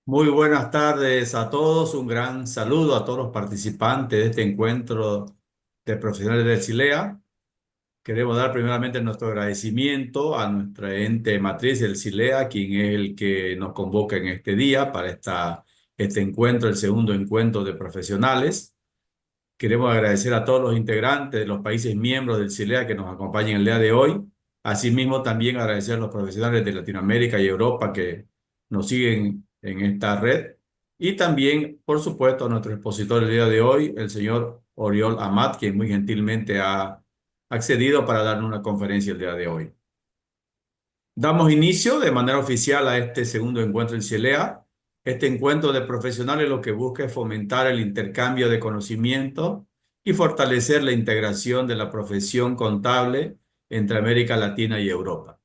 Muy buenas tardes a todos, un gran saludo a todos los participantes de este encuentro de profesionales del CILEA. Queremos dar primeramente nuestro agradecimiento a nuestra ente matriz, el CILEA, quien es el que nos convoca en este día para este encuentro, el segundo encuentro de profesionales. Queremos agradecer a todos los integrantes de los países miembros del CILEA que nos acompañan el día de hoy. Asimismo, también agradecer a los profesionales de Latinoamérica y Europa que nos siguen en esta red. Y también, por supuesto, a nuestro expositor el día de hoy, el señor Oriol Amat, quien muy gentilmente ha accedido para darnos una conferencia el día de hoy. Damos inicio de manera oficial a este segundo encuentro en CILEA. Este encuentro de profesionales lo que busca es fomentar el intercambio de conocimiento y fortalecer la integración de la profesión contable entre América Latina y Europa.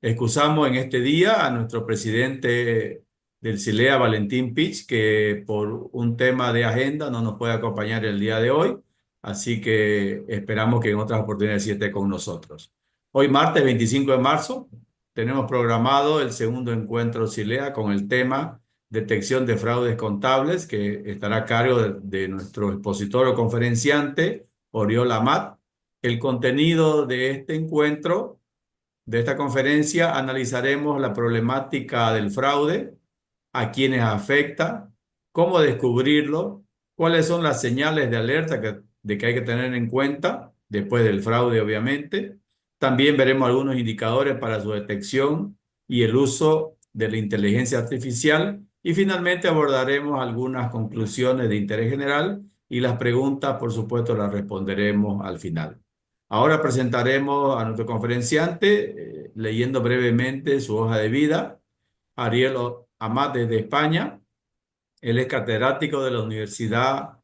Excusamos en este día a nuestro presidente del CILEA, Valentín Pich, que por un tema de agenda no nos puede acompañar el día de hoy, así que esperamos que en otras oportunidades sí esté con nosotros. Hoy, martes 25 de marzo, tenemos programado el segundo encuentro CILEA con el tema Detección de fraudes contables, que estará a cargo de nuestro expositor o conferenciante, Oriol Amat. El contenido de este encuentro, de esta conferencia, analizaremos la problemática del fraude, a quienes afecta, cómo descubrirlo, cuáles son las señales de alerta de que hay que tener en cuenta después del fraude, obviamente. También veremos algunos indicadores para su detección y el uso de la inteligencia artificial. Y finalmente abordaremos algunas conclusiones de interés general y las preguntas, por supuesto, las responderemos al final. Ahora presentaremos a nuestro conferenciante, leyendo brevemente su hoja de vida. Ariel Amat, desde España. Él es catedrático de la Universidad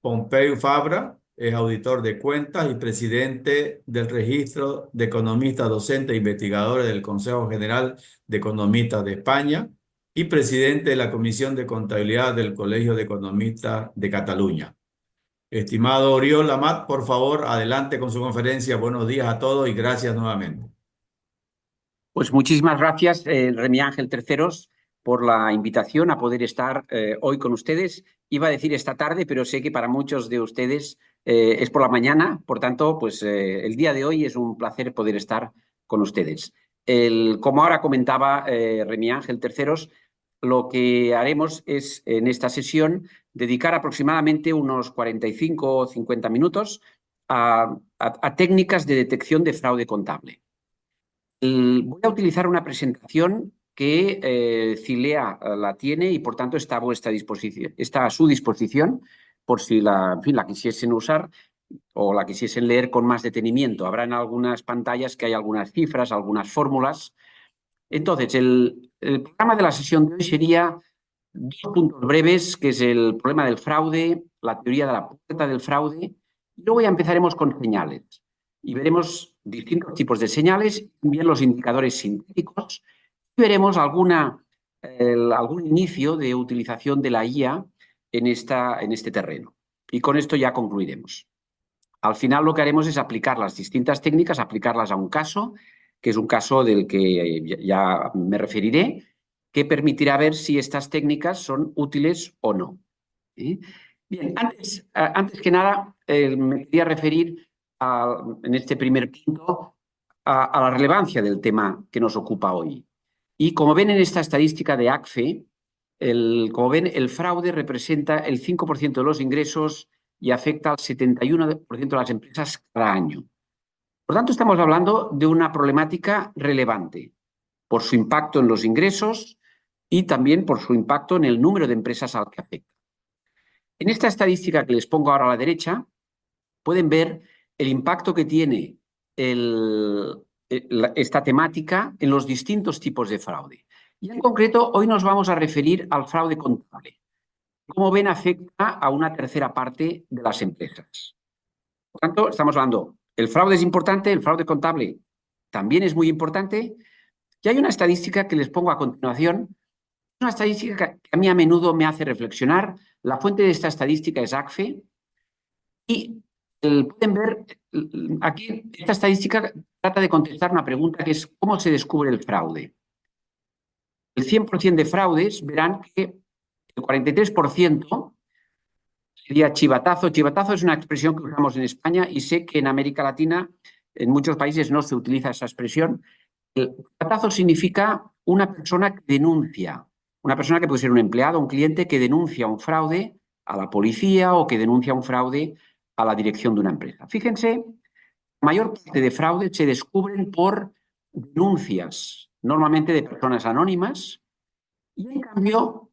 Pompeu Fabra, es auditor de cuentas y presidente del Registro de Economistas Docentes e Investigadores del Consejo General de Economistas de España y presidente de la Comisión de Contabilidad del Colegio de Economistas de Cataluña. Estimado Oriol Amat, por favor, adelante con su conferencia. Buenos días a todos y gracias nuevamente. Pues muchísimas gracias, Remy Ángel Terceros, por la invitación a poder estar hoy con ustedes. Iba a decir esta tarde, pero sé que para muchos de ustedes es por la mañana. Por tanto, pues el día de hoy es un placer poder estar con ustedes. Como ahora comentaba Remy Ángel Terceros, lo que haremos es, en esta sesión, dedicar aproximadamente unos 45 o 50 minutos a técnicas de detección de fraude contable. Voy a utilizar una presentación que Cilea la tiene y por tanto está a vuestra disposición, está a su disposición por si en fin, la quisiesen usar o la quisiesen leer con más detenimiento. Habrá en algunas pantallas que hay algunas cifras, algunas fórmulas. Entonces, el programa de la sesión de hoy sería dos puntos breves, que es el problema del fraude, la teoría de la puerta del fraude, y luego ya empezaremos con señales. Y veremos distintos tipos de señales, también los indicadores sintéticos, y veremos algún inicio de utilización de la IA en este terreno. Y con esto ya concluiremos. Al final lo que haremos es aplicar las distintas técnicas, aplicarlas a un caso, que es un caso del que ya me referiré, que permitirá ver si estas técnicas son útiles o no. ¿Sí? Bien, antes que nada, me quería referir en este primer punto a la relevancia del tema que nos ocupa hoy. Y como ven en esta estadística de ACFE, como ven, el fraude representa el 5% de los ingresos y afecta al 71% de las empresas cada año. Por tanto, estamos hablando de una problemática relevante por su impacto en los ingresos y también por su impacto en el número de empresas al que afecta. En esta estadística que les pongo ahora a la derecha, pueden ver el impacto que tiene esta temática en los distintos tipos de fraude. Y en concreto, hoy nos vamos a referir al fraude contable. Como ven, afecta a una tercera parte de las empresas. Por tanto, estamos hablando, el fraude es importante, el fraude contable también es muy importante. Y hay una estadística que les pongo a continuación, una estadística que a mí a menudo me hace reflexionar. La fuente de esta estadística es ACFE y pueden ver aquí, esta estadística trata de contestar una pregunta que es ¿cómo se descubre el fraude? el 100% de fraudes, verán que el 43% sería chivatazo. Chivatazo es una expresión que usamos en España y sé que en América Latina, en muchos países no se utiliza esa expresión. El chivatazo significa una persona que denuncia, una persona que puede ser un empleado, un cliente que denuncia un fraude a la policía o que denuncia un fraude a la dirección de una empresa. Fíjense, la mayor parte de fraudes se descubren por denuncias, normalmente de personas anónimas, y en cambio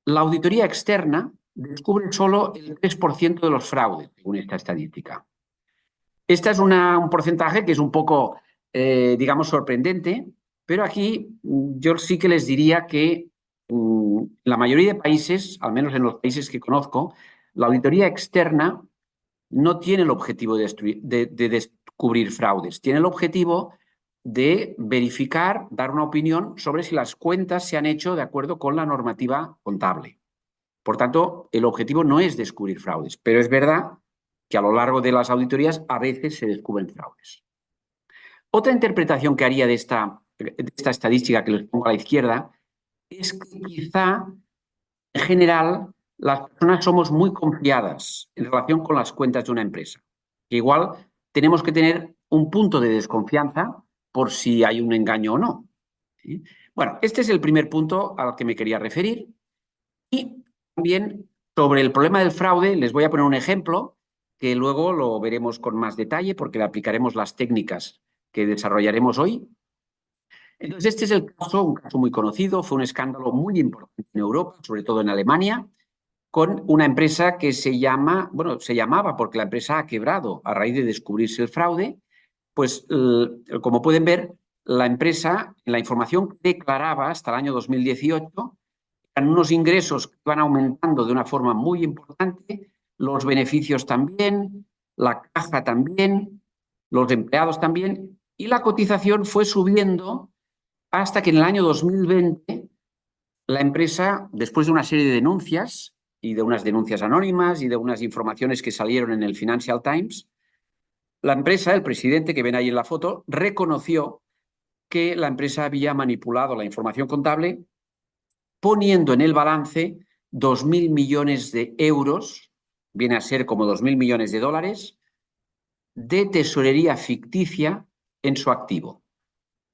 la auditoría externa descubre solo el 3% de los fraudes, según esta estadística. Este es un porcentaje que es un poco, digamos, sorprendente, pero aquí yo sí que les diría que la mayoría de países, al menos en los países que conozco, la auditoría externa no tiene el objetivo de descubrir fraudes, tiene el objetivo de verificar, dar una opinión sobre si las cuentas se han hecho de acuerdo con la normativa contable. Por tanto, el objetivo no es descubrir fraudes, pero es verdad que a lo largo de las auditorías a veces se descubren fraudes. Otra interpretación que haría de esta estadística que les pongo a la izquierda es que quizá, en general, las personas somos muy confiadas en relación con las cuentas de una empresa. Que igual tenemos que tener un punto de desconfianza por si hay un engaño o no. ¿Sí? Bueno, este es el primer punto al que me quería referir. Y también sobre el problema del fraude les voy a poner un ejemplo que luego lo veremos con más detalle porque le aplicaremos las técnicas que desarrollaremos hoy. Entonces, este es el caso, un caso muy conocido, fue un escándalo muy importante en Europa, sobre todo en Alemania, con una empresa que se llamaba porque la empresa ha quebrado a raíz de descubrirse el fraude. Pues, como pueden ver, la empresa, en la información que declaraba hasta el año 2018, eran unos ingresos que iban aumentando de una forma muy importante, los beneficios también, la caja también, los empleados también, y la cotización fue subiendo hasta que en el año 2020 la empresa, después de una serie de denuncias y de unas denuncias anónimas y de unas informaciones que salieron en el Financial Times, la empresa, el presidente que ven ahí en la foto, reconoció que la empresa había manipulado la información contable poniendo en el balance 2.000 millones de euros, viene a ser como 2.000 millones de dólares, de tesorería ficticia en su activo.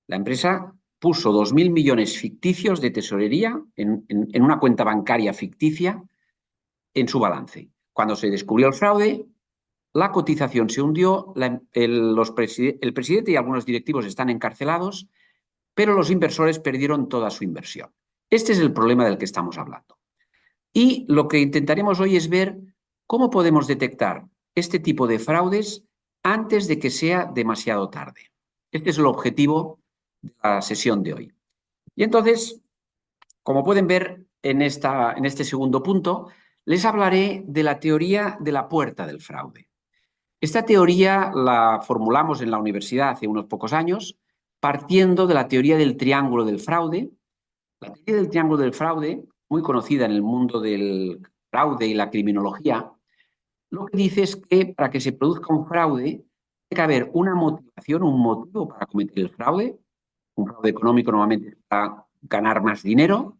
La empresa puso 2.000 millones ficticios de tesorería en una cuenta bancaria ficticia en su balance. Cuando se descubrió el fraude, la cotización se hundió, el presidente y algunos directivos están encarcelados, pero los inversores perdieron toda su inversión. Este es el problema del que estamos hablando. Y lo que intentaremos hoy es ver cómo podemos detectar este tipo de fraudes antes de que sea demasiado tarde. Este es el objetivo de la sesión de hoy. Y entonces, como pueden ver en este segundo punto, les hablaré de la teoría de la puerta del fraude. Esta teoría la formulamos en la universidad hace unos pocos años, partiendo de la teoría del triángulo del fraude. La teoría del triángulo del fraude, muy conocida en el mundo del fraude y la criminología, lo que dice es que para que se produzca un fraude tiene que haber una motivación, un motivo para cometer el fraude. Un fraude económico normalmente es para ganar más dinero.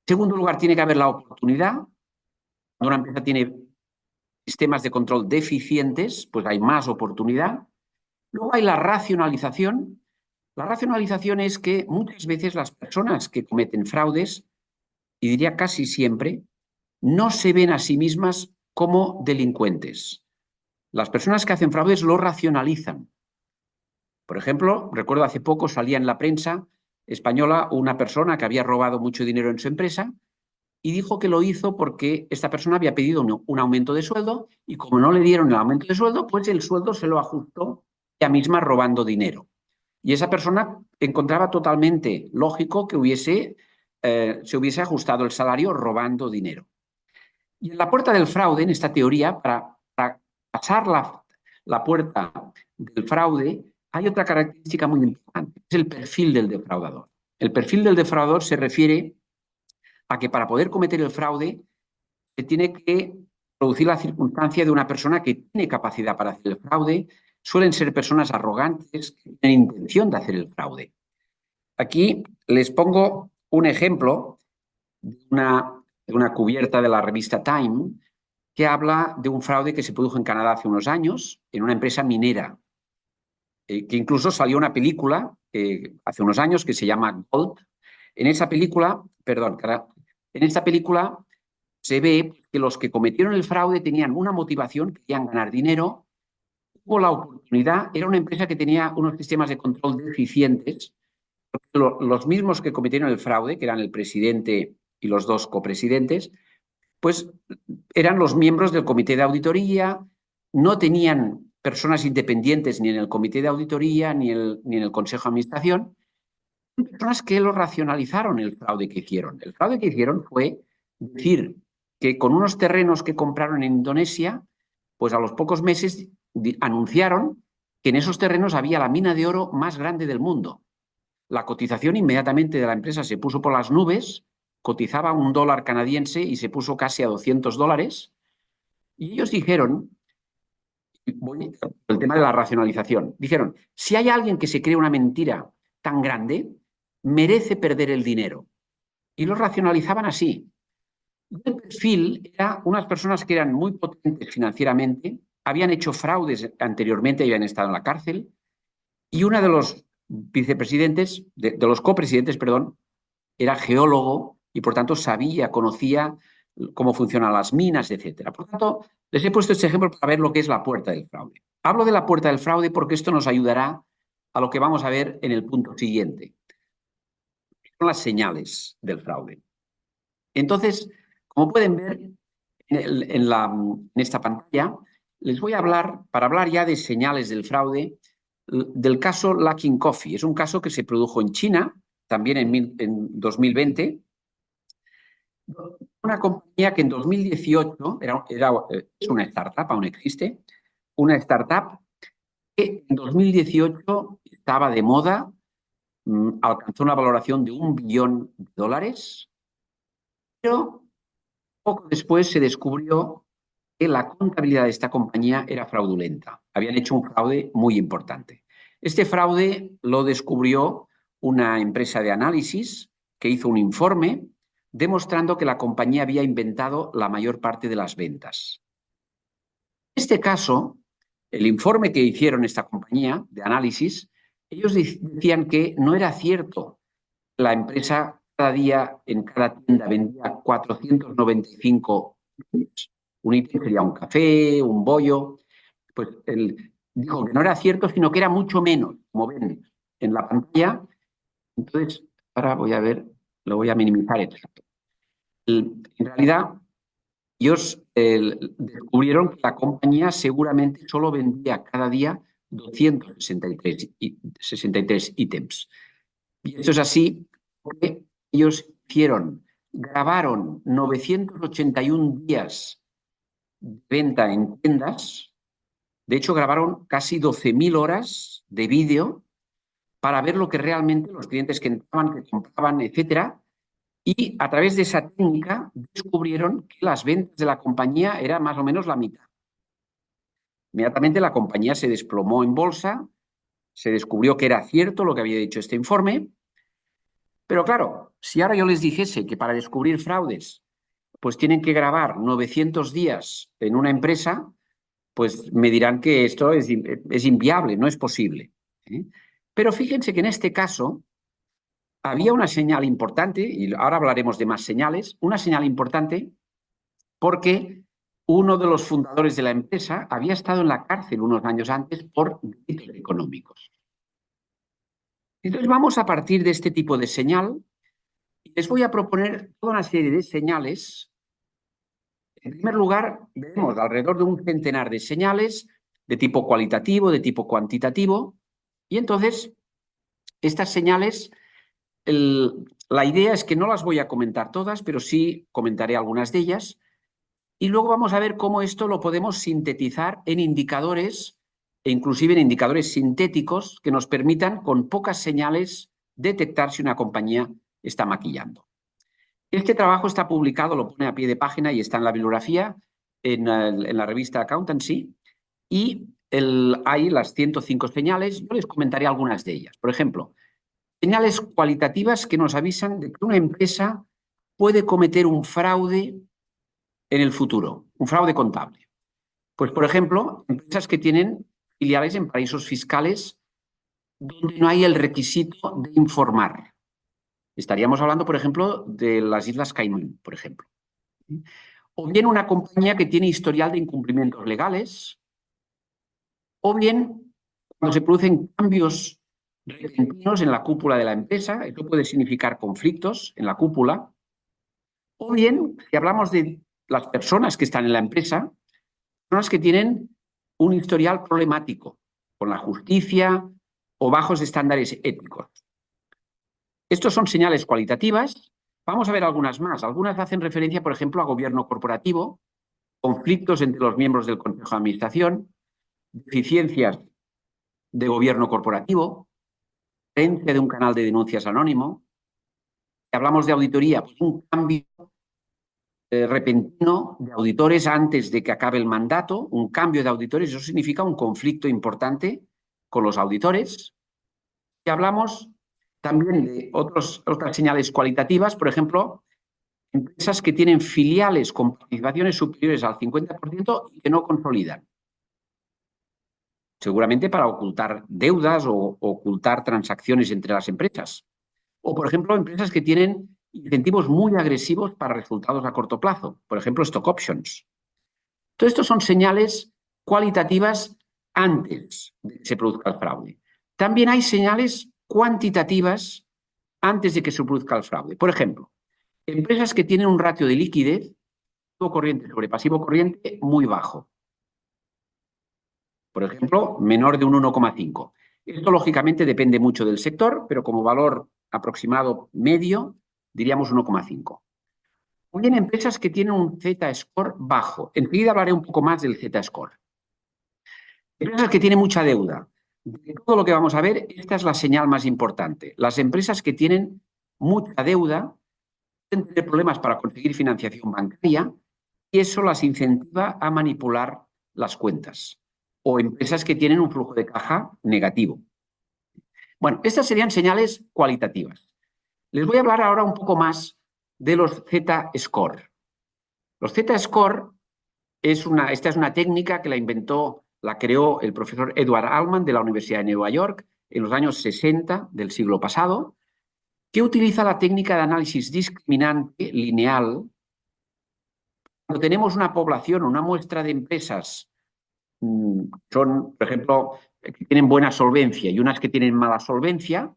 En segundo lugar, tiene que haber la oportunidad. Cuando una empresa tiene sistemas de control deficientes, pues hay más oportunidad. Luego hay la racionalización. La racionalización es que muchas veces las personas que cometen fraudes, y diría casi siempre, no se ven a sí mismas como delincuentes. Las personas que hacen fraudes lo racionalizan. Por ejemplo, recuerdo hace poco salía en la prensa española una persona que había robado mucho dinero en su empresa y dijo que lo hizo porque esta persona había pedido un aumento de sueldo y como no le dieron el aumento de sueldo, pues el sueldo se lo ajustó ella misma robando dinero. Y esa persona encontraba totalmente lógico que se hubiese ajustado el salario robando dinero. Y en la puerta del fraude, en esta teoría, para pasar la puerta del fraude, hay otra característica muy importante, es el perfil del defraudador. El perfil del defraudador se refiere a que para poder cometer el fraude se tiene que producir la circunstancia de una persona que tiene capacidad para hacer el fraude. Suelen ser personas arrogantes que tienen intención de hacer el fraude. aquí les pongo un ejemplo de una cubierta de la revista Time que habla de un fraude que se produjo en Canadá hace unos años en una empresa minera, que incluso salió una película hace unos años que se llama Gold. En esa película, perdón, en esta película se ve que los que cometieron el fraude tenían una motivación, querían ganar dinero, hubo la oportunidad, era una empresa que tenía unos sistemas de control deficientes, los mismos que cometieron el fraude, que eran el presidente y los dos copresidentes, pues eran los miembros del comité de auditoría, no tenían personas independientes ni en el comité de auditoría ni en el consejo de administración, personas que lo racionalizaron el fraude que hicieron. El fraude que hicieron fue decir que con unos terrenos que compraron en Indonesia, pues a los pocos meses anunciaron que en esos terrenos había la mina de oro más grande del mundo. La cotización inmediatamente de la empresa se puso por las nubes, cotizaba $1 canadiense y se puso casi a $200. Y ellos dijeron, el tema de la racionalización, dijeron, si hay alguien que se cree una mentira tan grande, merece perder el dinero. Y lo racionalizaban así. El perfil era unas personas que eran muy potentes financieramente, habían hecho fraudes anteriormente y habían estado en la cárcel, y uno de los vicepresidentes, de los copresidentes, perdón, era geólogo y por tanto sabía, conocía cómo funcionan las minas, etcétera. Por tanto, les he puesto este ejemplo para ver lo que es la puerta del fraude. Hablo de la puerta del fraude porque esto nos ayudará a lo que vamos a ver en el punto siguiente. Son las señales del fraude. Entonces, como pueden ver en esta pantalla, les voy a hablar, para hablar ya de señales del fraude, del caso Luckin Coffee. Es un caso que se produjo en China, también en 2020. Una compañía que en 2018 es una startup, aún existe, una startup que en 2018 estaba de moda, alcanzó una valoración de $1 billón, pero poco después se descubrió que la contabilidad de esta compañía era fraudulenta. Habían hecho un fraude muy importante. Este fraude lo descubrió una empresa de análisis que hizo un informe demostrando que la compañía había inventado la mayor parte de las ventas. En este caso, el informe que hicieron esta compañía de análisis, ellos decían que no era cierto. La empresa cada día en cada tienda vendía 495 ítems. Un ítem sería un café, un bollo. Pues él dijo que no era cierto, sino que era mucho menos, como ven en la pantalla. Entonces, ahora voy a ver, lo voy a minimizar esto. En realidad, ellos descubrieron que la compañía seguramente solo vendía cada día 263 ítems. Y esto es así porque ellos grabaron 981 días de venta en tiendas. De hecho, grabaron casi 12.000 horas de vídeo para ver lo que realmente los clientes que entraban, que compraban, etcétera. Y a través de esa técnica descubrieron que las ventas de la compañía eran más o menos la mitad. Inmediatamente la compañía se desplomó en bolsa, se descubrió que era cierto lo que había dicho este informe. Pero claro, si ahora yo les dijese que para descubrir fraudes, pues tienen que grabar 900 días en una empresa, pues me dirán que esto es inviable, no es posible. Pero fíjense que en este caso había una señal importante, y ahora hablaremos de más señales, una señal importante porque uno de los fundadores de la empresa había estado en la cárcel unos años antes por delitos económicos. Entonces vamos a partir de este tipo de señal y les voy a proponer toda una serie de señales. En primer lugar, vemos alrededor de un centenar de señales de tipo cualitativo, de tipo cuantitativo, y entonces estas señales, la idea es que no las voy a comentar todas, pero sí comentaré algunas de ellas, y luego vamos a ver cómo esto lo podemos sintetizar en indicadores, e inclusive en indicadores sintéticos que nos permitan con pocas señales detectar si una compañía está maquillando. Este trabajo está publicado, lo pone a pie de página y está en la bibliografía, en la revista Accountancy, y hay las 105 señales. Yo les comentaré algunas de ellas. Por ejemplo, señales cualitativas que nos avisan de que una empresa puede cometer un fraude en el futuro, un fraude contable. Pues, por ejemplo, empresas que tienen filiales en paraísos fiscales donde no hay el requisito de informar. Estaríamos hablando, por ejemplo, de las Islas Caimán, por ejemplo. O bien una compañía que tiene historial de incumplimientos legales, o bien cuando se producen cambios repentinos en la cúpula de la empresa, esto puede significar conflictos en la cúpula, o bien, si hablamos de las personas que están en la empresa, personas que tienen un historial problemático con la justicia o bajos estándares éticos. Estos son señales cualitativas. Vamos a ver algunas más. Algunas hacen referencia, por ejemplo, a gobierno corporativo, conflictos entre los miembros del Consejo de Administración, deficiencias de gobierno corporativo, carencia de un canal de denuncias anónimo. Si hablamos de auditoría, pues un cambio repentino de auditores antes de que acabe el mandato, un cambio de auditores, eso significa un conflicto importante con los auditores. Si hablamos también de otras señales cualitativas, por ejemplo, empresas que tienen filiales con participaciones superiores al 50% y que no consolidan. Seguramente para ocultar deudas o ocultar transacciones entre las empresas. O, por ejemplo, empresas que tienen incentivos muy agresivos para resultados a corto plazo, por ejemplo, stock options. Todo esto son señales cualitativas antes de que se produzca el fraude. También hay señales cuantitativas antes de que se produzca el fraude. Por ejemplo, empresas que tienen un ratio de liquidez activo corriente sobre pasivo corriente muy bajo. Por ejemplo, menor de un 1,5. Esto, lógicamente, depende mucho del sector, pero como valor aproximado medio, diríamos 1,5. O bien empresas que tienen un Z-score bajo. Enseguida hablaré un poco más del Z-score. Empresas que tienen mucha deuda. De todo lo que vamos a ver, esta es la señal más importante. Las empresas que tienen mucha deuda pueden tener problemas para conseguir financiación bancaria y eso las incentiva a manipular las cuentas. O empresas que tienen un flujo de caja negativo. Bueno, estas serían señales cualitativas. Les voy a hablar ahora un poco más de los Z-score. Los Z-score esta es una técnica que la creó el profesor Edward Allman de la Universidad de Nueva York en los años 60 del siglo pasado, que utiliza la técnica de análisis discriminante lineal. Cuando tenemos una población, una muestra de empresas, son, por ejemplo, que tienen buena solvencia y unas que tienen mala solvencia,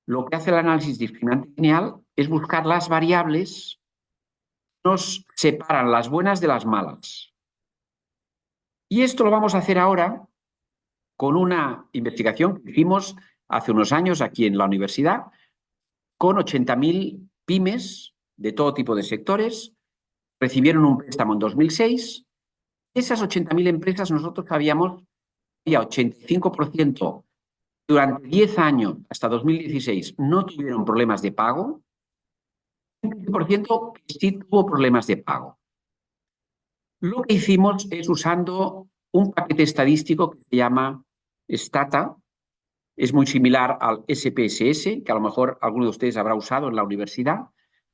lo que hace el análisis discriminante lineal es buscar las variables que nos separan las buenas de las malas. Y esto lo vamos a hacer ahora con una investigación que hicimos hace unos años aquí en la universidad, con 80.000 pymes de todo tipo de sectores. Recibieron un préstamo en 2006. Esas 80.000 empresas nosotros sabíamos que 85% durante 10 años, hasta 2016, no tuvieron problemas de pago. Un 15% que sí tuvo problemas de pago. Lo que hicimos es usando un paquete estadístico que se llama Stata. Es muy similar al SPSS, que a lo mejor alguno de ustedes habrá usado en la universidad.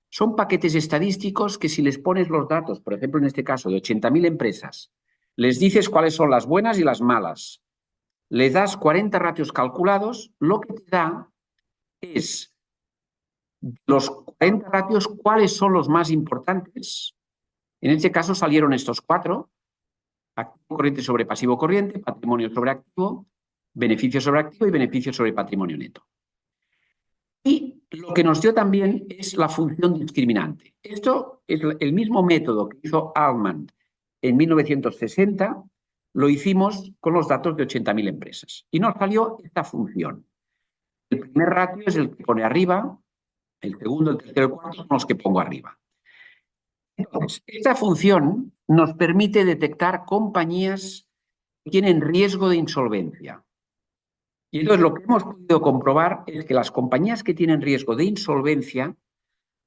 Son paquetes estadísticos que si les pones los datos, por ejemplo, en este caso de 80.000 empresas, les dices cuáles son las buenas y las malas, le das 40 ratios calculados, lo que te da es los 40 ratios cuáles son los más importantes. En este caso salieron estos 4, activo corriente sobre pasivo corriente, patrimonio sobre activo, beneficio sobre activo y beneficio sobre patrimonio neto. Y lo que nos dio también es la función discriminante. Esto es el mismo método que hizo Allman en 1960, lo hicimos con los datos de 80.000 empresas. Y nos salió esta función. El primer ratio es el que pone arriba, el segundo, el tercero y el cuarto son los que pongo arriba. Entonces, esta función nos permite detectar compañías que tienen riesgo de insolvencia. Y entonces lo que hemos podido comprobar es que las compañías que tienen riesgo de insolvencia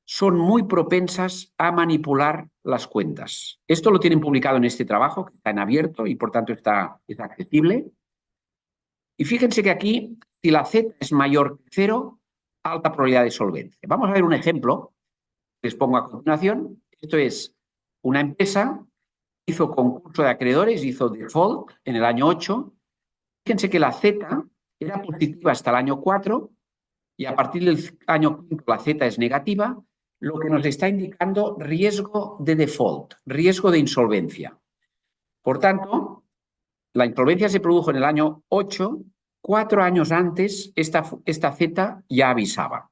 son muy propensas a manipular las cuentas. Esto lo tienen publicado en este trabajo, que está en abierto y por tanto es accesible. Y fíjense que aquí, si la Z es mayor que 0, alta probabilidad de solvencia. Vamos a ver un ejemplo que les pongo a continuación. Esto es una empresa que hizo concurso de acreedores, hizo default en el año 8. Fíjense que la Z era positiva hasta el año 4 y a partir del año 5 la Z es negativa, lo que nos está indicando riesgo de default, riesgo de insolvencia. Por tanto, la insolvencia se produjo en el año 8, 4 años antes esta Z ya avisaba.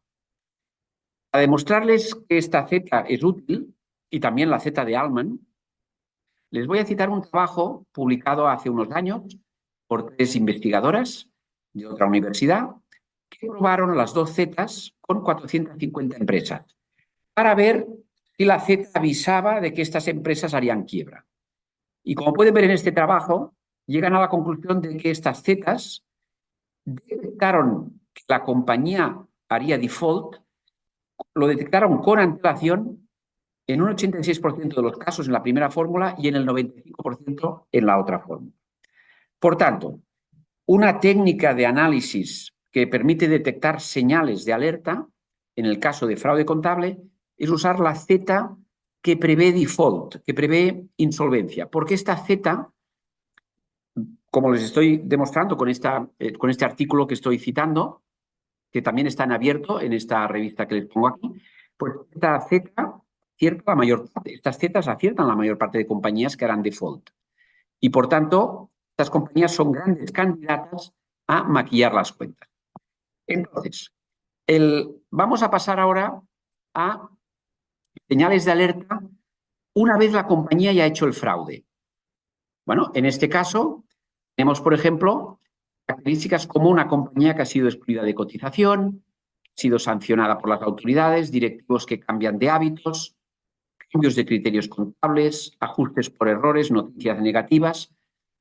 Para demostrarles que esta Z es útil, y también la Z de Allman, les voy a citar un trabajo publicado hace unos años por 3 investigadoras de otra universidad que probaron las 2 Zetas con 450 empresas para ver si la Z avisaba de que estas empresas harían quiebra. Y como pueden ver en este trabajo, llegan a la conclusión de que estas Zetas detectaron que la compañía haría default, lo detectaron con antelación en un 86% de los casos en la primera fórmula y en el 95% en la otra fórmula. Por tanto, una técnica de análisis que permite detectar señales de alerta, en el caso de fraude contable, es usar la Z que prevé default, que prevé insolvencia, porque esta Z, como les estoy demostrando con este artículo que estoy citando, que también está en abierto en esta revista que les pongo aquí, pues esta Z cierta la mayor parte, estas Zetas aciertan la mayor parte de compañías que harán default. Y por tanto, estas compañías son grandes candidatas a maquillar las cuentas. Entonces, vamos a pasar ahora a señales de alerta una vez la compañía ya ha hecho el fraude. Bueno, en este caso, tenemos, por ejemplo, características como una compañía que ha sido excluida de cotización, ha sido sancionada por las autoridades, directivos que cambian de hábitos, cambios de criterios contables, ajustes por errores, noticias negativas.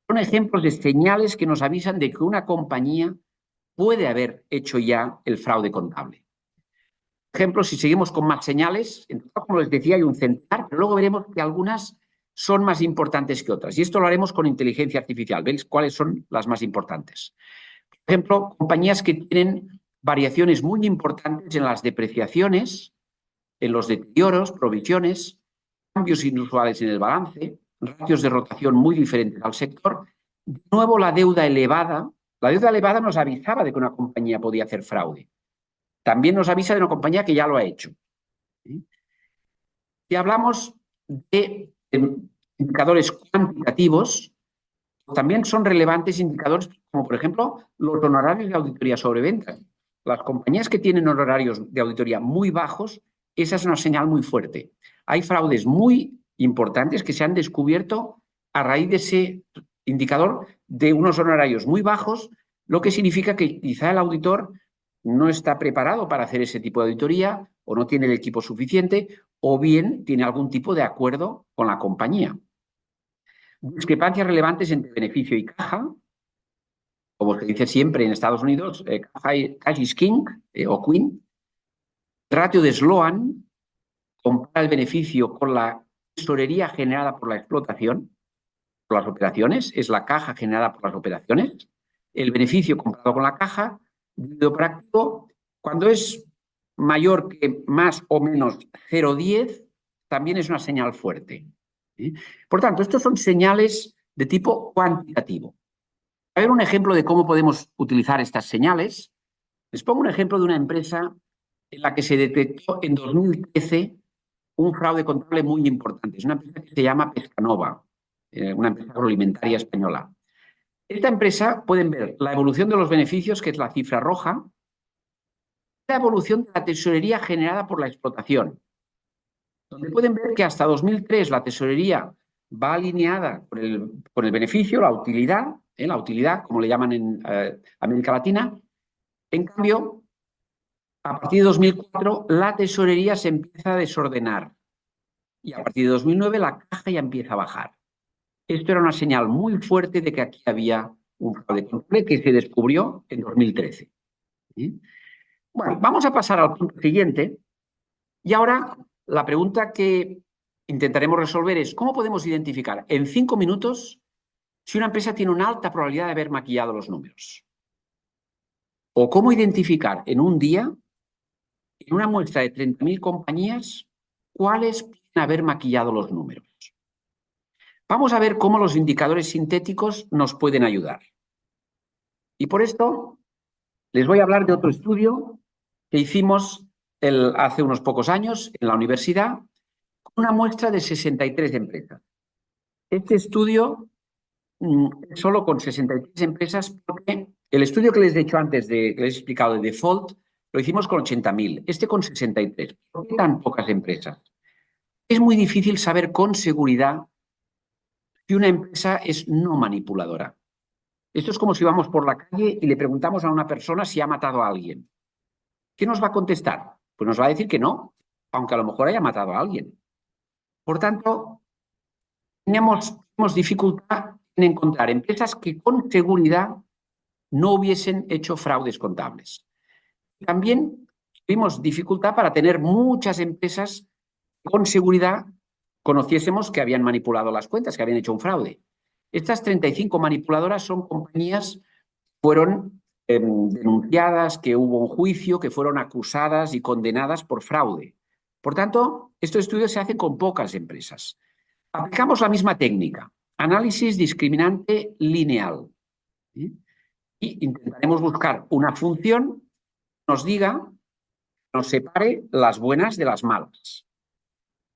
Son ejemplos de señales que nos avisan de que una compañía puede haber hecho ya el fraude contable. Por ejemplo, si seguimos con más señales, como les decía, hay un centenar, pero luego veremos que algunas son más importantes que otras. Y esto lo haremos con inteligencia artificial. ¿Veis cuáles son las más importantes? Por ejemplo, compañías que tienen variaciones muy importantes en las depreciaciones, en los deterioros, provisiones, cambios inusuales en el balance, ratios de rotación muy diferentes al sector. De nuevo, la deuda elevada. La deuda elevada nos avisaba de que una compañía podía hacer fraude. También nos avisa de una compañía que ya lo ha hecho. Si hablamos de indicadores cuantitativos, también son relevantes indicadores como, por ejemplo, los honorarios de auditoría sobre ventas. Las compañías que tienen honorarios de auditoría muy bajos, esa es una señal muy fuerte. Hay fraudes muy importantes que se han descubierto a raíz de ese indicador de unos honorarios muy bajos, lo que significa que quizá el auditor no está preparado para hacer ese tipo de auditoría o no tiene el equipo suficiente o bien tiene algún tipo de acuerdo con la compañía. Discrepancias relevantes entre beneficio y caja, como se dice siempre en Estados Unidos, cash is king o queen. Ratio de Sloan compara el beneficio con la tesorería generada por la explotación, por las operaciones, es la caja generada por las operaciones. El beneficio comparado con la caja, dividido por activo, cuando es mayor que más o menos 0,10, también es una señal fuerte. Por tanto, estos son señales de tipo cuantitativo. A ver un ejemplo de cómo podemos utilizar estas señales. Les pongo un ejemplo de una empresa en la que se detectó en 2013 un fraude contable muy importante. Es una empresa que se llama Pescanova, una empresa agroalimentaria española. Esta empresa, pueden ver la evolución de los beneficios, que es la cifra roja, la evolución de la tesorería generada por la explotación, donde pueden ver que hasta 2003 la tesorería va alineada con el beneficio, la utilidad, como le llaman en América Latina. En cambio, a partir de 2004, la tesorería se empieza a desordenar y a partir de 2009 la caja ya empieza a bajar. Esto era una señal muy fuerte de que aquí había un fraude contable que se descubrió en 2013. ¿Sí? Bueno, vamos a pasar al punto siguiente. Y ahora la pregunta que intentaremos resolver es ¿cómo podemos identificar en 5 minutos si una empresa tiene una alta probabilidad de haber maquillado los números? ¿O cómo identificar en un día en una muestra de 30.000 compañías, ¿cuáles pueden haber maquillado los números? Vamos a ver cómo los indicadores sintéticos nos pueden ayudar. Y por esto les voy a hablar de otro estudio que hicimos hace unos pocos años en la universidad con una muestra de 63 empresas. Este estudio es solo con 63 empresas porque el estudio que les he hecho antes, que les he explicado de Default, lo hicimos con 80.000, este con 63. ¿Por qué tan pocas empresas? Es muy difícil saber con seguridad si una empresa es no manipuladora. Esto es como si vamos por la calle y le preguntamos a una persona si ha matado a alguien. ¿Qué nos va a contestar? Pues nos va a decir que no, aunque a lo mejor haya matado a alguien. Por tanto, tenemos dificultad en encontrar empresas que con seguridad no hubiesen hecho fraudes contables. También tuvimos dificultad para tener muchas empresas que con seguridad conociésemos que habían manipulado las cuentas, que habían hecho un fraude. Estas 35 manipuladoras son compañías que fueron denunciadas, que hubo un juicio, que fueron acusadas y condenadas por fraude. Por tanto, estos estudios se hacen con pocas empresas. Aplicamos la misma técnica, análisis discriminante lineal. ¿Sí? Y intentaremos buscar una función que nos diga, nos separe las buenas de las malas.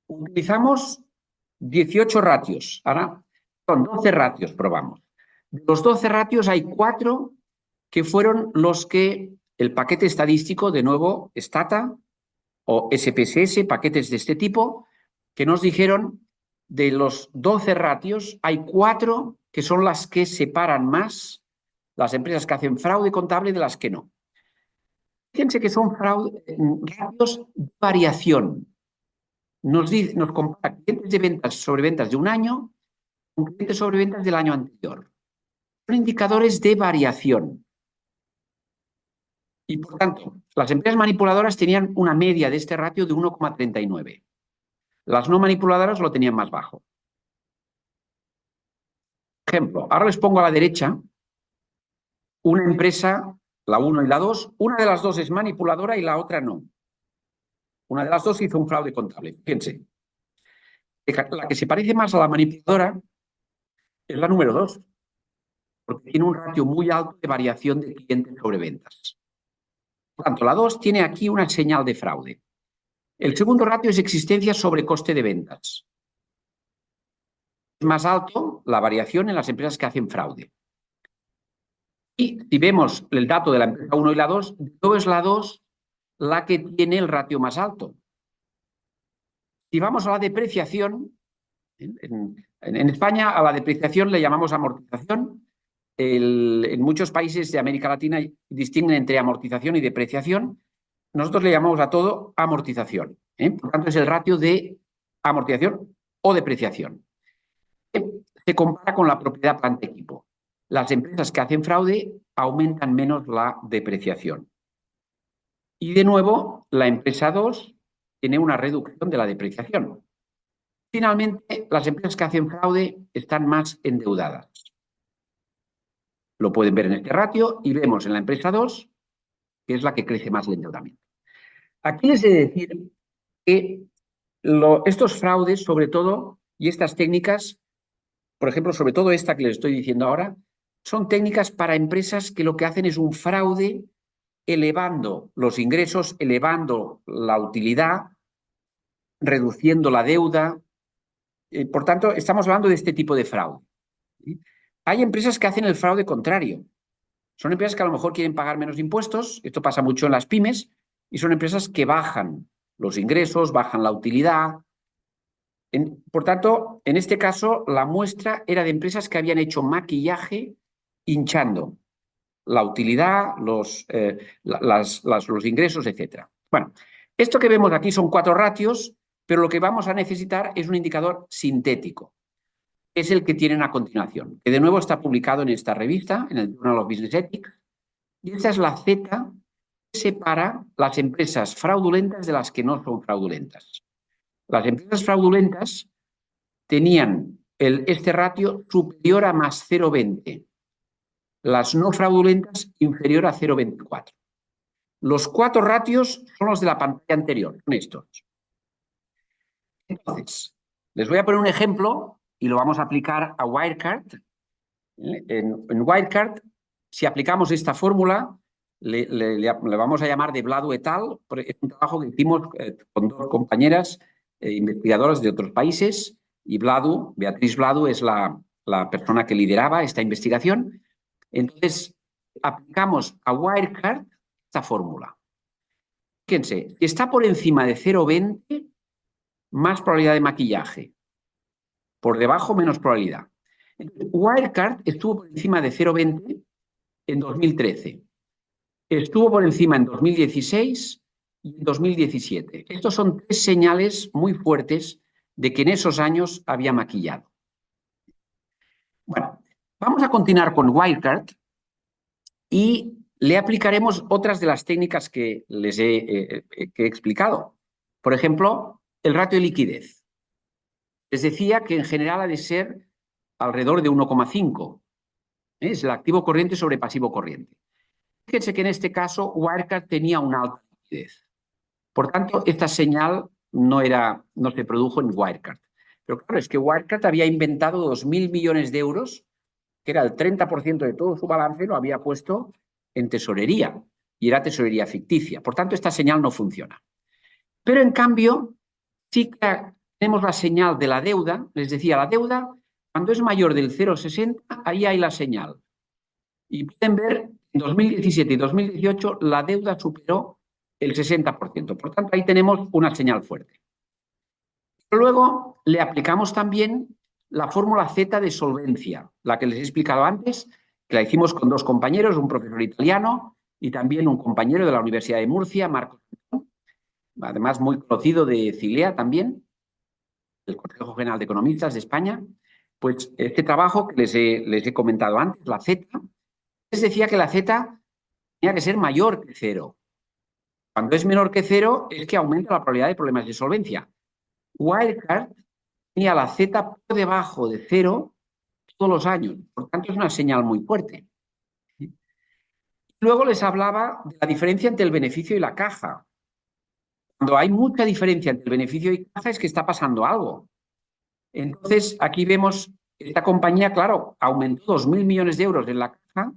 Utilizamos 18 ratios. Ahora son 12 ratios, probamos. De los 12 ratios hay 4 que fueron los que el paquete estadístico, de nuevo, Stata o SPSS, paquetes de este tipo, que nos dijeron de los 12 ratios hay 4 que son las que separan más las empresas que hacen fraude contable de las que no. Fíjense que son ratios de variación. Nos compara clientes de ventas sobre ventas de un año con clientes sobre ventas del año anterior. Son indicadores de variación. Y por tanto, las empresas manipuladoras tenían una media de este ratio de 1,39. Las no manipuladoras lo tenían más bajo. Ejemplo, ahora les pongo a la derecha una empresa, la 1 y la 2. Una de las dos es manipuladora y la otra no. Una de las dos hizo un fraude contable. Fíjense. La que se parece más a la manipuladora es la número 2, porque tiene un ratio muy alto de variación de clientes sobre ventas. Por tanto, la 2 tiene aquí una señal de fraude. El segundo ratio es existencia sobre coste de ventas. Es más alto la variación en las empresas que hacen fraude. Y si vemos el dato de la empresa 1 y la 2, no es la 2 la que tiene el ratio más alto. Si vamos a la depreciación, en España a la depreciación le llamamos amortización. En muchos países de América Latina distinguen entre amortización y depreciación. Nosotros le llamamos a todo amortización. Por tanto, es el ratio de amortización o depreciación. Se compara con la propiedad planta-equipo. Las empresas que hacen fraude aumentan menos la depreciación. Y de nuevo, la empresa 2 tiene una reducción de la depreciación. Finalmente, las empresas que hacen fraude están más endeudadas. Lo pueden ver en este ratio y vemos en la empresa 2 que es la que crece más el endeudamiento. Aquí les he de decir que estos fraudes, sobre todo, y estas técnicas, por ejemplo, sobre todo esta que les estoy diciendo ahora, son técnicas para empresas que lo que hacen es un fraude elevando los ingresos, elevando la utilidad, reduciendo la deuda. Por tanto, estamos hablando de este tipo de fraude. Hay empresas que hacen el fraude contrario. Son empresas que a lo mejor quieren pagar menos impuestos, esto pasa mucho en las pymes, y son empresas que bajan los ingresos, bajan la utilidad. Por tanto, en este caso, la muestra era de empresas que habían hecho maquillaje hinchando la utilidad, los ingresos, etc. Bueno, esto que vemos aquí son 4 ratios, pero lo que vamos a necesitar es un indicador sintético. Es el que tienen a continuación, que de nuevo está publicado en esta revista, en el Journal of Business Ethics, y esta es la Z que separa las empresas fraudulentas de las que no son fraudulentas. Las empresas fraudulentas tenían este ratio superior a más 0,20. Las no fraudulentas inferior a 0,24. Los 4 ratios son los de la pantalla anterior, son estos. Entonces, les voy a poner un ejemplo y lo vamos a aplicar a Wirecard. En Wirecard, si aplicamos esta fórmula, le vamos a llamar de Bladu et al. Es un trabajo que hicimos con 2 compañeras investigadoras de otros países y Bladu, Beatriz Bladu, es la persona que lideraba esta investigación. Entonces, aplicamos a Wirecard esta fórmula. Fíjense, si está por encima de 0,20, más probabilidad de maquillaje. Por debajo, menos probabilidad. Wirecard estuvo por encima de 0,20 en 2013. Estuvo por encima en 2016 y en 2017. Estos son 3 señales muy fuertes de que en esos años había maquillado. Bueno, vamos a continuar con Wirecard y le aplicaremos otras de las técnicas que les he explicado. Por ejemplo, el ratio de liquidez. Les decía que en general ha de ser alrededor de 1,5. Es el activo corriente sobre pasivo corriente. Fíjense que en este caso Wirecard tenía una alta liquidez. Por tanto, esta señal no se produjo en Wirecard. Pero claro, es que Wirecard había inventado 2.000 millones de euros, que era el 30% de todo su balance, lo había puesto en tesorería, y era tesorería ficticia. Por tanto, esta señal no funciona. Pero en cambio, sí que tenemos la señal de la deuda. Les decía, la deuda, cuando es mayor del 0,60, ahí hay la señal. Y pueden ver, en 2017 y 2018 la deuda superó el 60%. Por tanto, ahí tenemos una señal fuerte. Pero luego le aplicamos también la fórmula Z de solvencia, la que les he explicado antes, que la hicimos con 2 compañeros, un profesor italiano y también un compañero de la Universidad de Murcia, Marcos, además muy conocido de Cilea también, del Consejo General de Economistas de España. Pues este trabajo que les he comentado antes, la Z, les decía que la Z tenía que ser mayor que 0. Cuando es menor que 0 es que aumenta la probabilidad de problemas de solvencia. Wirecard tenía la Z por debajo de 0 todos los años. Por tanto, es una señal muy fuerte. Luego les hablaba de la diferencia entre el beneficio y la caja. Cuando hay mucha diferencia entre el beneficio y caja es que está pasando algo. Entonces, aquí vemos esta compañía, claro, aumentó 2.000 millones de euros en la caja.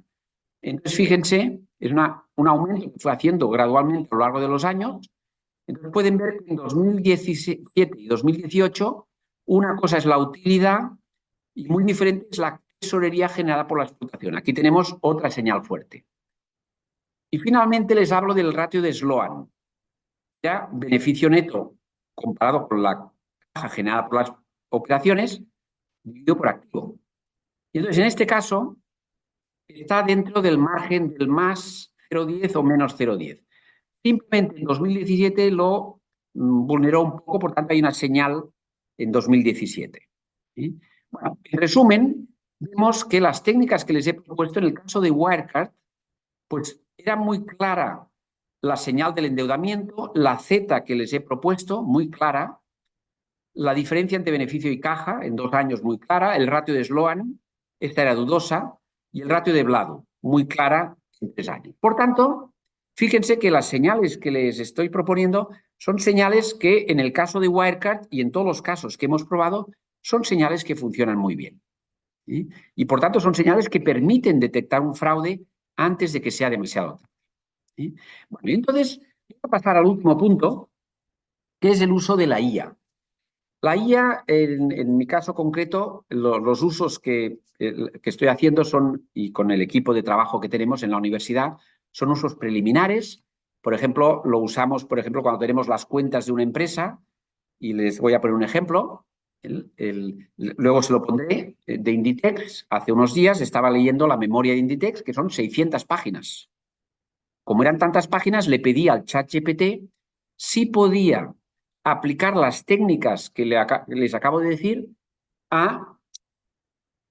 Entonces, fíjense, es un aumento que fue haciendo gradualmente a lo largo de los años. Entonces, pueden ver que en 2017 y 2018 una cosa es la utilidad y muy diferente es la tesorería generada por la explotación. Aquí tenemos otra señal fuerte. Y finalmente les hablo del ratio de Sloan, ya beneficio neto comparado con la caja generada por las operaciones dividido por activo. Y entonces, en este caso, está dentro del margen del más 0,10 o menos 0,10. Simplemente en 2017 lo vulneró un poco, por tanto hay una señal en 2017. ¿Sí? Bueno, en resumen, vemos que las técnicas que les he propuesto en el caso de Wirecard, pues era muy clara la señal del endeudamiento, la Z que les he propuesto, muy clara, la diferencia entre beneficio y caja, en 2 años muy clara, el ratio de Sloan, esta era dudosa, y el ratio de Bladu, muy clara, en 3 años. Por tanto, fíjense que las señales que les estoy proponiendo son señales que en el caso de Wirecard y en todos los casos que hemos probado, son señales que funcionan muy bien. ¿Sí? Y por tanto son señales que permiten detectar un fraude antes de que sea demasiado tarde. ¿Sí? Bueno, y entonces voy a pasar al último punto, que es el uso de la IA. La IA, en mi caso concreto, los usos que estoy haciendo son, y con el equipo de trabajo que tenemos en la universidad, son usos preliminares. Por ejemplo, lo usamos, por ejemplo, cuando tenemos las cuentas de una empresa, y les voy a poner un ejemplo. Luego se lo pondré de Inditex. Hace unos días estaba leyendo la memoria de Inditex, que son 600 páginas. Como eran tantas páginas, le pedí al ChatGPT si podía aplicar las técnicas que les acabo de decir a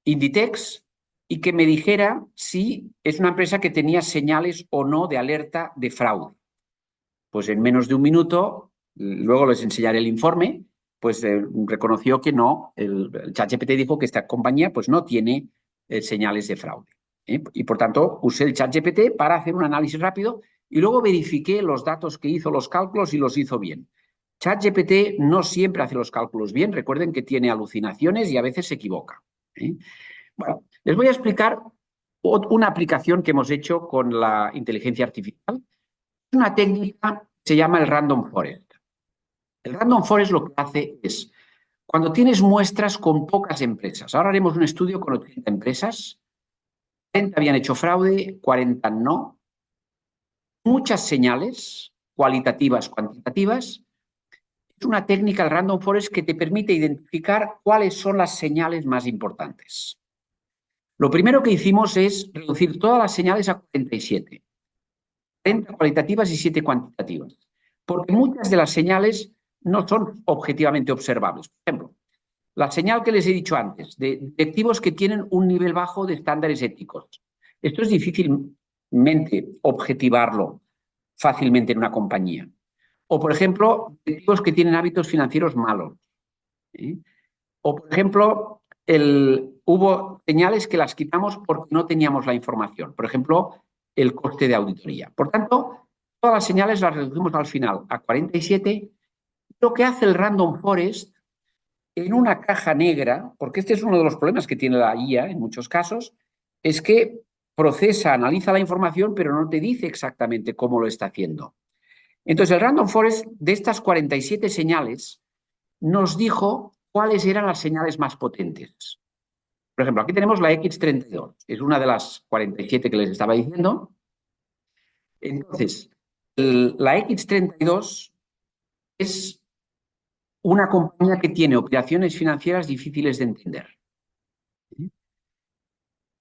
Inditex y que me dijera si es una empresa que tenía señales o no de alerta de fraude. Pues en menos de un minuto, luego les enseñaré el informe, pues reconoció que no, el ChatGPT dijo que esta compañía pues no tiene señales de fraude. Y por tanto usé el ChatGPT para hacer un análisis rápido y luego verifiqué los datos que hizo, los cálculos, y los hizo bien. ChatGPT no siempre hace los cálculos bien. Recuerden que tiene alucinaciones y a veces se equivoca. Bueno, les voy a explicar una aplicación que hemos hecho con la inteligencia artificial. Es una técnica que se llama el Random Forest. El Random Forest lo que hace es, cuando tienes muestras con pocas empresas, ahora haremos un estudio con 80 empresas, 40 habían hecho fraude, 40 no, muchas señales cualitativas, cuantitativas. Es una técnica, el Random Forest, que te permite identificar cuáles son las señales más importantes. Lo primero que hicimos es reducir todas las señales a 47, 40 cualitativas y 7 cuantitativas, porque muchas de las señales no son objetivamente observables. Por ejemplo, la señal que les he dicho antes, de directivos que tienen un nivel bajo de estándares éticos. Esto es difícilmente objetivarlo fácilmente en una compañía. O, por ejemplo, directivos que tienen hábitos financieros malos. O, por ejemplo, hubo señales que las quitamos porque no teníamos la información. Por ejemplo, el coste de auditoría. Por tanto, todas las señales las reducimos al final a 47. Lo que hace el Random Forest en una caja negra, porque este es uno de los problemas que tiene la IA en muchos casos, es que procesa, analiza la información, pero no te dice exactamente cómo lo está haciendo. Entonces, el Random Forest, de estas 47 señales, nos dijo cuáles eran las señales más potentes. Por ejemplo, aquí tenemos la X32, es una de las 47 que les estaba diciendo. Entonces, la X32 es una compañía que tiene operaciones financieras difíciles de entender.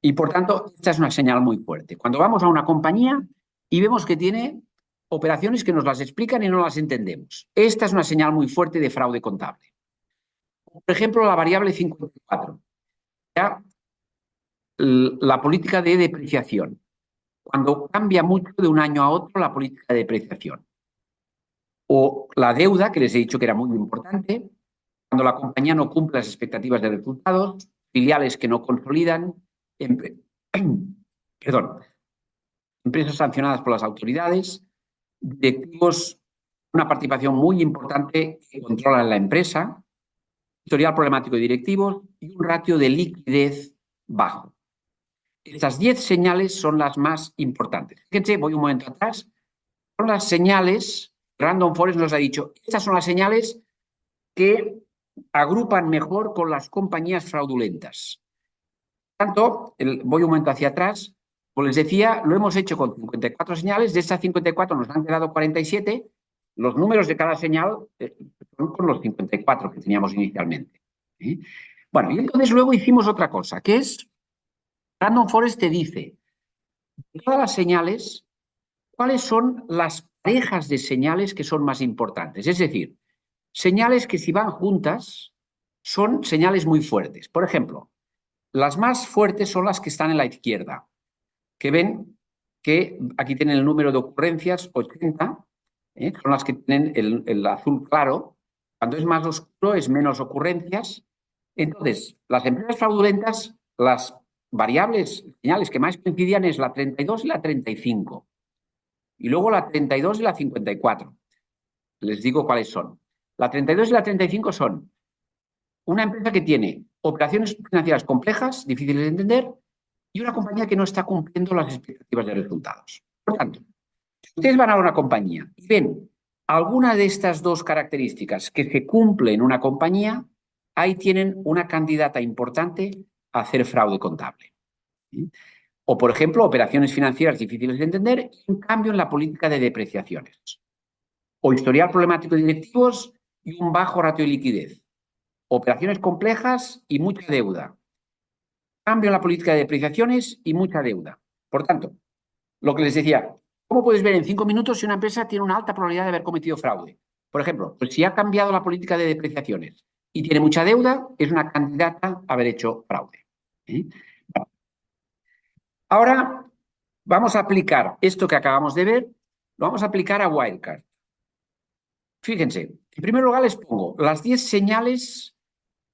Y, por tanto, esta es una señal muy fuerte. Cuando vamos a una compañía y vemos que tiene operaciones que nos las explican y no las entendemos, esta es una señal muy fuerte de fraude contable. Por ejemplo, la variable 54. Ya, la política de depreciación. Cuando cambia mucho de un año a otro la política de depreciación. O la deuda, que les he dicho que era muy importante, cuando la compañía no cumple las expectativas de resultados, filiales que no consolidan, perdón, empresas sancionadas por las autoridades, directivos, una participación muy importante que controlan la empresa, historial problemático de directivos y un ratio de liquidez bajo. Estas 10 señales son las más importantes. Fíjense, voy un momento atrás. Son las señales, Random Forest nos ha dicho, estas son las señales que agrupan mejor con las compañías fraudulentas. Por tanto, voy un momento hacia atrás. Como les decía, lo hemos hecho con 54 señales. De estas 54 nos han quedado 47. Los números de cada señal son con los 54 que teníamos inicialmente. Bueno, y entonces luego hicimos otra cosa, que es, Random Forest te dice, de todas las señales, cuáles son las parejas de señales que son más importantes. Es decir, señales que si van juntas son señales muy fuertes. Por ejemplo, las más fuertes son las que están en la izquierda, que ven que aquí tienen el número de ocurrencias, 80, son las que tienen el azul claro. Cuando es más oscuro es menos ocurrencias. Entonces, las empresas fraudulentas, las variables, señales que más coincidían es la 32 y la 35. Y luego la 32 y la 54. Les digo cuáles son. La 32 y la 35 son una empresa que tiene operaciones financieras complejas, difíciles de entender, y una compañía que no está cumpliendo las expectativas de resultados. Por tanto, si ustedes van a una compañía y ven alguna de estas dos características que se cumple en una compañía, ahí tienen una candidata importante a hacer fraude contable. O, por ejemplo, operaciones financieras difíciles de entender y un cambio en la política de depreciaciones. O historial problemático de directivos y un bajo ratio de liquidez. Operaciones complejas y mucha deuda. Cambio en la política de depreciaciones y mucha deuda. Por tanto, lo que les decía, ¿cómo puedes ver en 5 minutos si una empresa tiene una alta probabilidad de haber cometido fraude? Por ejemplo, pues si ha cambiado la política de depreciaciones y tiene mucha deuda, es una candidata a haber hecho fraude. Bueno. Ahora vamos a aplicar esto que acabamos de ver, lo vamos a aplicar a Wirecard. Fíjense, en primer lugar les pongo las 10 señales.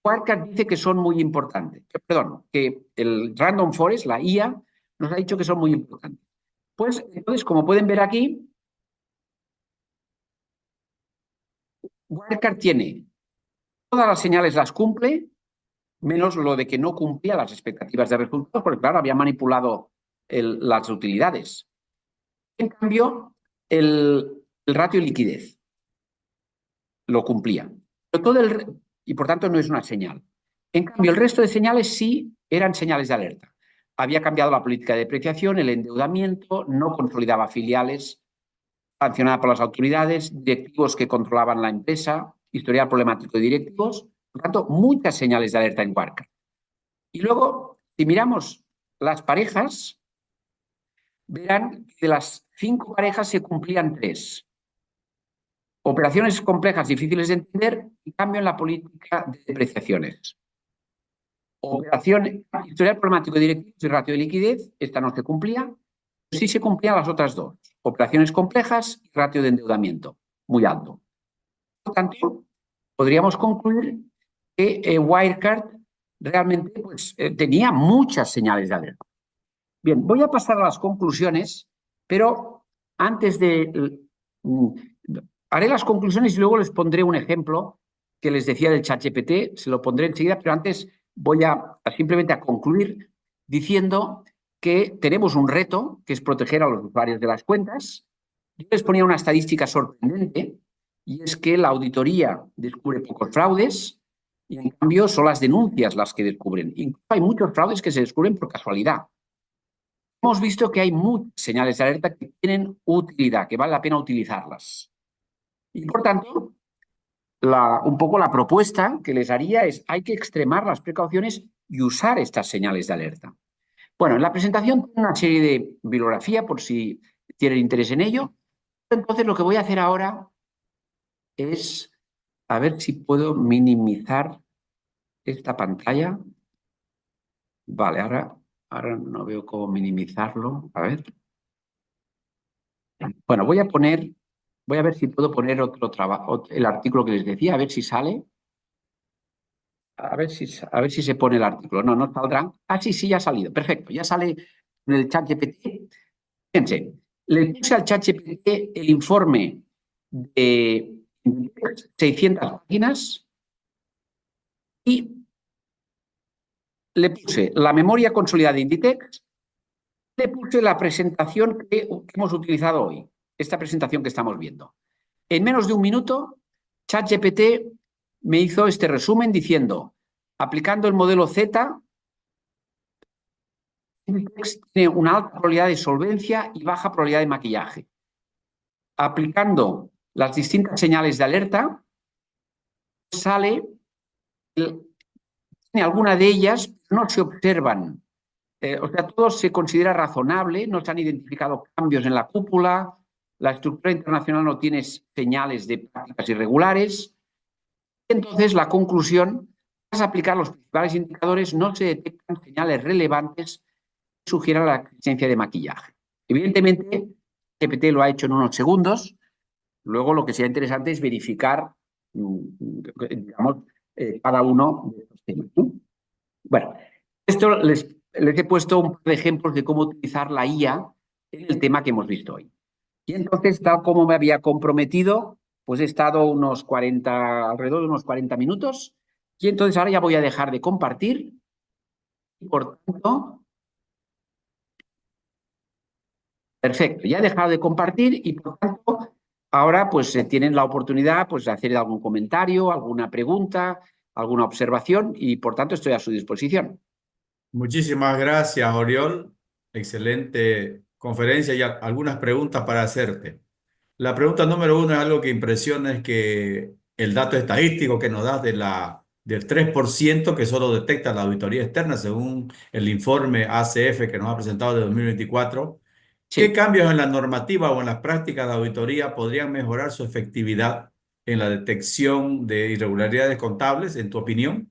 Wirecard dice que son muy importantes. Perdón, que el Random Forest, la IA, nos ha dicho que son muy importantes. Pues entonces, como pueden ver aquí, Wirecard tiene todas las señales, las cumple, menos lo de que no cumplía las expectativas de resultados, porque claro, había manipulado las utilidades. En cambio, el ratio de liquidez lo cumplía. Pero y por tanto no es una señal. En cambio, el resto de señales sí eran señales de alerta. Había cambiado la política de depreciación, el endeudamiento, no consolidaba filiales, sancionada por las autoridades, directivos que controlaban la empresa, historial problemático de directivos. Por tanto, muchas señales de alerta en Wirecard. Y luego, si miramos las parejas, verán que de las 5 parejas se cumplían 3. Operaciones complejas, difíciles de entender y cambio en la política de depreciaciones. Operación, historial problemático de directivos y ratio de liquidez, esta no se cumplía, pero sí se cumplían las otras 2. Operaciones complejas y ratio de endeudamiento, muy alto. Por lo tanto, podríamos concluir que Wirecard realmente pues, tenía muchas señales de alerta. Bien, voy a pasar a las conclusiones, pero antes de... haré las conclusiones y luego les pondré un ejemplo que les decía del ChatGPT, se lo pondré enseguida, pero antes voy simplemente a concluir diciendo que tenemos un reto, que es proteger a los usuarios de las cuentas. Yo les ponía una estadística sorprendente, y es que la auditoría descubre pocos fraudes y en cambio son las denuncias las que descubren. Incluso hay muchos fraudes que se descubren por casualidad. Hemos visto que hay muchas señales de alerta que tienen utilidad, que vale la pena utilizarlas. Y por tanto, un poco la propuesta que les haría es hay que extremar las precauciones y usar estas señales de alerta. Bueno, en la presentación tiene una serie de bibliografía por si tienen interés en ello. Entonces lo que voy a hacer ahora es a ver si puedo minimizar esta pantalla. Vale, ahora no veo cómo minimizarlo. A ver. Bueno, voy a ver si puedo poner otro trabajo, el artículo que les decía, a ver si sale. A ver si se pone el artículo. No, no saldrá. Ah, sí, sí, ya ha salido. Perfecto, ya sale en el ChatGPT. Fíjense, le puse al ChatGPT el informe de 600 páginas y le puse la memoria consolidada de Inditex, le puse la presentación que hemos utilizado hoy, esta presentación que estamos viendo. En menos de un minuto, ChatGPT me hizo este resumen diciendo, aplicando el modelo Z, Inditex tiene una alta probabilidad de solvencia y baja probabilidad de maquillaje. Aplicando las distintas señales de alerta, sale, tiene alguna de ellas, no se observan. O sea, todo se considera razonable, no se han identificado cambios en la cúpula, la estructura internacional no tiene señales de prácticas irregulares. Entonces, la conclusión, tras aplicar los principales indicadores, no se detectan señales relevantes que sugieran la existencia de maquillaje. Evidentemente, GPT lo ha hecho en unos segundos. Luego, lo que sería interesante es verificar, digamos, cada uno de estos temas, ¿no? Bueno, esto les he puesto un par de ejemplos de cómo utilizar la IA en el tema que hemos visto hoy. Y entonces, tal como me había comprometido, pues he estado alrededor de unos 40 minutos. Y entonces ahora ya voy a dejar de compartir. Y por tanto, perfecto, ya he dejado de compartir y por tanto, ahora pues tienen la oportunidad pues, de hacer algún comentario, alguna pregunta, alguna observación y por tanto estoy a su disposición. Muchísimas gracias, Oriol. Excelente conferencia y algunas preguntas para hacerte. La pregunta número uno es algo que impresiona, es que el dato estadístico que nos das del 3% que solo detecta la auditoría externa según el informe ACF que nos ha presentado de 2024. ¿Qué Sí. cambios en la normativa o en las prácticas de auditoría podrían mejorar su efectividad en la detección de irregularidades contables, en tu opinión?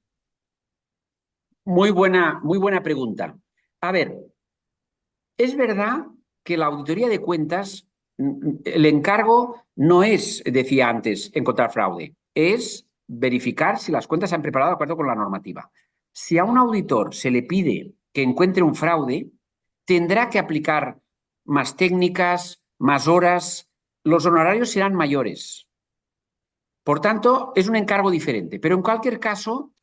Muy buena pregunta. A ver, es verdad que la auditoría de cuentas, el encargo no es, decía antes, encontrar fraude, es verificar si las cuentas se han preparado de acuerdo con la normativa. Si a un auditor se le pide que encuentre un fraude, tendrá que aplicar más técnicas, más horas, los honorarios serán mayores. Por tanto, es un encargo diferente. Pero en cualquier caso,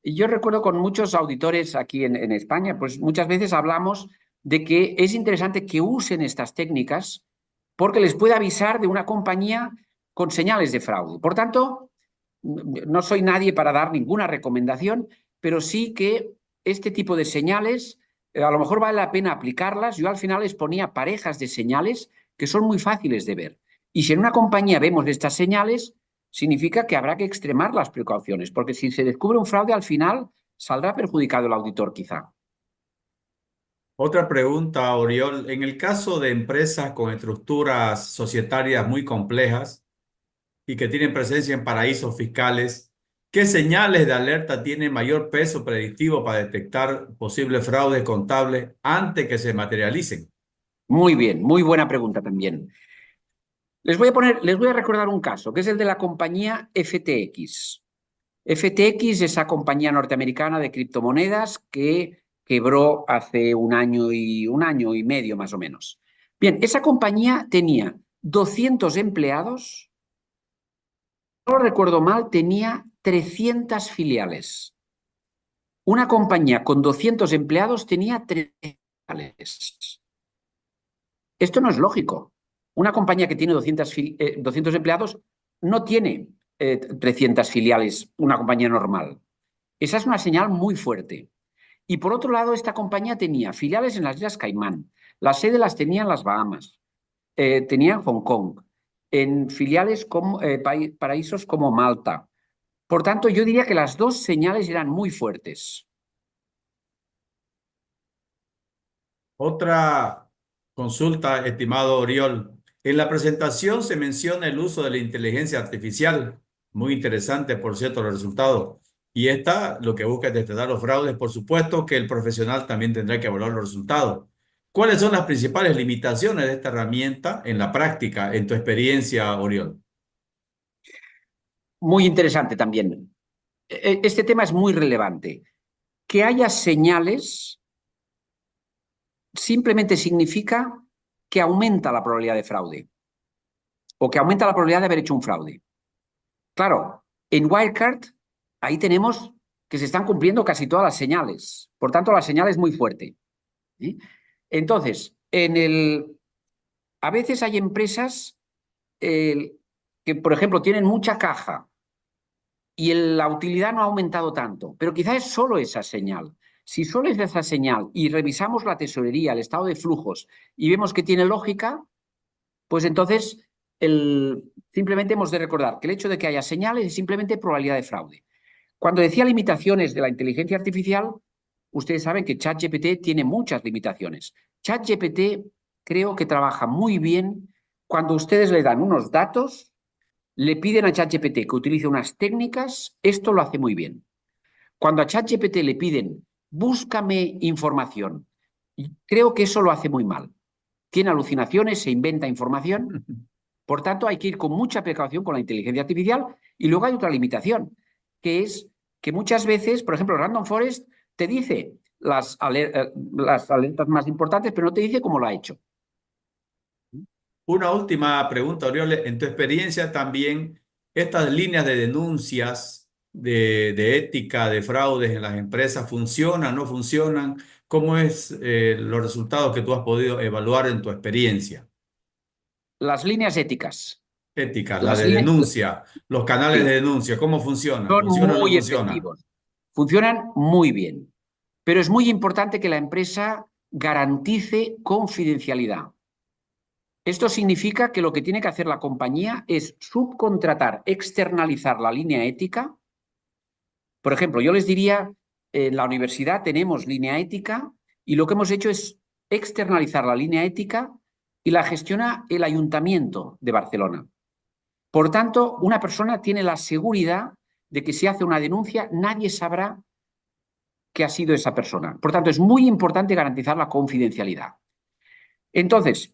yo recuerdo con muchos auditores aquí en España, pues muchas veces hablamos de que es interesante que usen estas técnicas porque les puede avisar de una compañía con señales de fraude. Por tanto, no soy nadie para dar ninguna recomendación, pero sí que este tipo de señales a lo mejor vale la pena aplicarlas. Yo al final les ponía parejas de señales que son muy fáciles de ver. Y si en una compañía vemos estas señales, significa que habrá que extremar las precauciones, porque si se descubre un fraude, al final saldrá perjudicado el auditor quizá. Otra pregunta, Oriol. En el caso de empresas con estructuras societarias muy complejas y que tienen presencia en paraísos fiscales, ¿qué señales de alerta tienen mayor peso predictivo para detectar posibles fraudes contables antes que se materialicen? Muy bien, muy buena pregunta también. Les voy a recordar un caso, que es el de la compañía FTX. FTX es esa compañía norteamericana de criptomonedas que quebró hace un año y medio más o menos. Bien, esa compañía tenía 200 empleados, no recuerdo mal, tenía 300 filiales. Una compañía con 200 empleados tenía 300 filiales. Esto no es lógico. Una compañía que tiene 200 empleados no tiene 300 filiales, una compañía normal. Esa es una señal muy fuerte. Y por otro lado, esta compañía tenía filiales en las Islas Caimán. La sede las tenía en las Bahamas, tenía en Hong Kong, en filiales como paraísos como Malta. Por tanto, yo diría que las dos señales eran muy fuertes. Otra consulta, estimado Oriol. En la presentación se menciona el uso de la inteligencia artificial. Muy interesante, por cierto, los resultados. Y esta lo que busca es detectar los fraudes. Por supuesto que el profesional también tendrá que evaluar los resultados. ¿Cuáles son las principales limitaciones de esta herramienta en la práctica, en tu experiencia, Oriol? Muy interesante también. Este tema es muy relevante. Que haya señales simplemente significa que aumenta la probabilidad de fraude o que aumenta la probabilidad de haber hecho un fraude. Claro, en Wirecard ahí tenemos que se están cumpliendo casi todas las señales. Por tanto, la señal es muy fuerte. ¿Sí? Entonces, a veces hay empresas que, por ejemplo, tienen mucha caja y la utilidad no ha aumentado tanto, pero quizás es solo esa señal. Si solo es esa señal y revisamos la tesorería, el estado de flujos y vemos que tiene lógica, pues entonces simplemente hemos de recordar que el hecho de que haya señales es simplemente probabilidad de fraude. Cuando decía limitaciones de la inteligencia artificial, ustedes saben que ChatGPT tiene muchas limitaciones. ChatGPT creo que trabaja muy bien cuando ustedes le dan unos datos, le piden a ChatGPT que utilice unas técnicas, esto lo hace muy bien. Cuando a ChatGPT le piden, búscame información, creo que eso lo hace muy mal. Tiene alucinaciones, se inventa información. Por tanto, hay que ir con mucha precaución con la inteligencia artificial. Y luego hay otra limitación, que es que muchas veces, por ejemplo, Random Forest te dice las alertas más importantes, pero no te dice cómo lo ha hecho. Una última pregunta, Oriol. En tu experiencia también, estas líneas de denuncias de ética, de fraudes en las empresas, ¿funcionan, no funcionan? ¿Cómo es los resultados que tú has podido evaluar en tu experiencia? Las líneas éticas, Ética, la las de líneas, denuncia, los canales de sí, denuncia, ¿cómo funcionan? son ¿Funcionan o no muy funcionan? efectivos, funcionan muy bien, pero es muy importante que la empresa garantice confidencialidad. Esto significa que lo que tiene que hacer la compañía es subcontratar, externalizar la línea ética. Por ejemplo, yo les diría, en la universidad tenemos línea ética y lo que hemos hecho es externalizar la línea ética y la gestiona el Ayuntamiento de Barcelona. Por tanto, una persona tiene la seguridad de que si hace una denuncia, nadie sabrá que ha sido esa persona. Por tanto, es muy importante garantizar la confidencialidad. Entonces,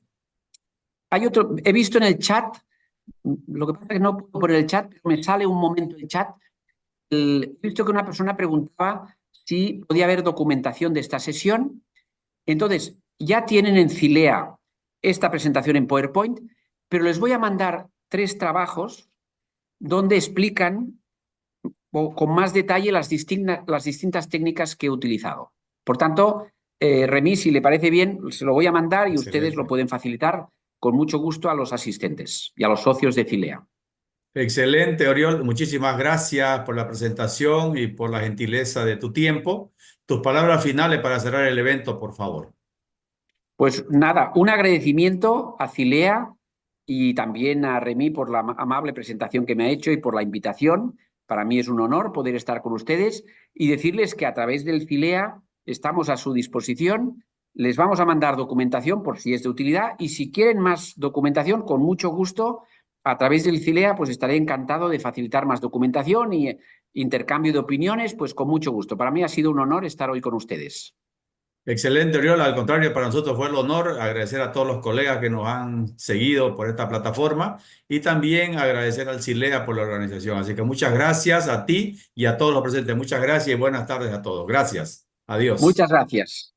he visto en el chat, lo que pasa es que no puedo poner el chat, pero me sale un momento el chat. He visto que una persona preguntaba si podía haber documentación de esta sesión. Entonces, ya tienen en Cilea esta presentación en PowerPoint, pero les voy a mandar 3 trabajos donde explican con más detalle las distintas técnicas que he utilizado. Por tanto, Remy, si le parece bien, se lo voy a mandar y ustedes lo Excelente. pueden facilitar con mucho gusto a los asistentes y a los socios de Cilea. Excelente, Oriol. Muchísimas gracias por la presentación y por la gentileza de tu tiempo. Tus palabras finales para cerrar el evento, por favor. Pues nada, un agradecimiento a Cilea y también a Remy por la amable presentación que me ha hecho y por la invitación. Para mí es un honor poder estar con ustedes y decirles que a través del Cilea estamos a su disposición. Les vamos a mandar documentación por si es de utilidad y si quieren más documentación, con mucho gusto, a través del Cilea, pues estaré encantado de facilitar más documentación y intercambio de opiniones, pues con mucho gusto. Para mí ha sido un honor estar hoy con ustedes. Excelente, Oriol. Al contrario, para nosotros fue el honor agradecer a todos los colegas que nos han seguido por esta plataforma y también agradecer al CILEA por la organización. Así que muchas gracias a ti y a todos los presentes. Muchas gracias y buenas tardes a todos. Gracias. Adiós. Muchas gracias.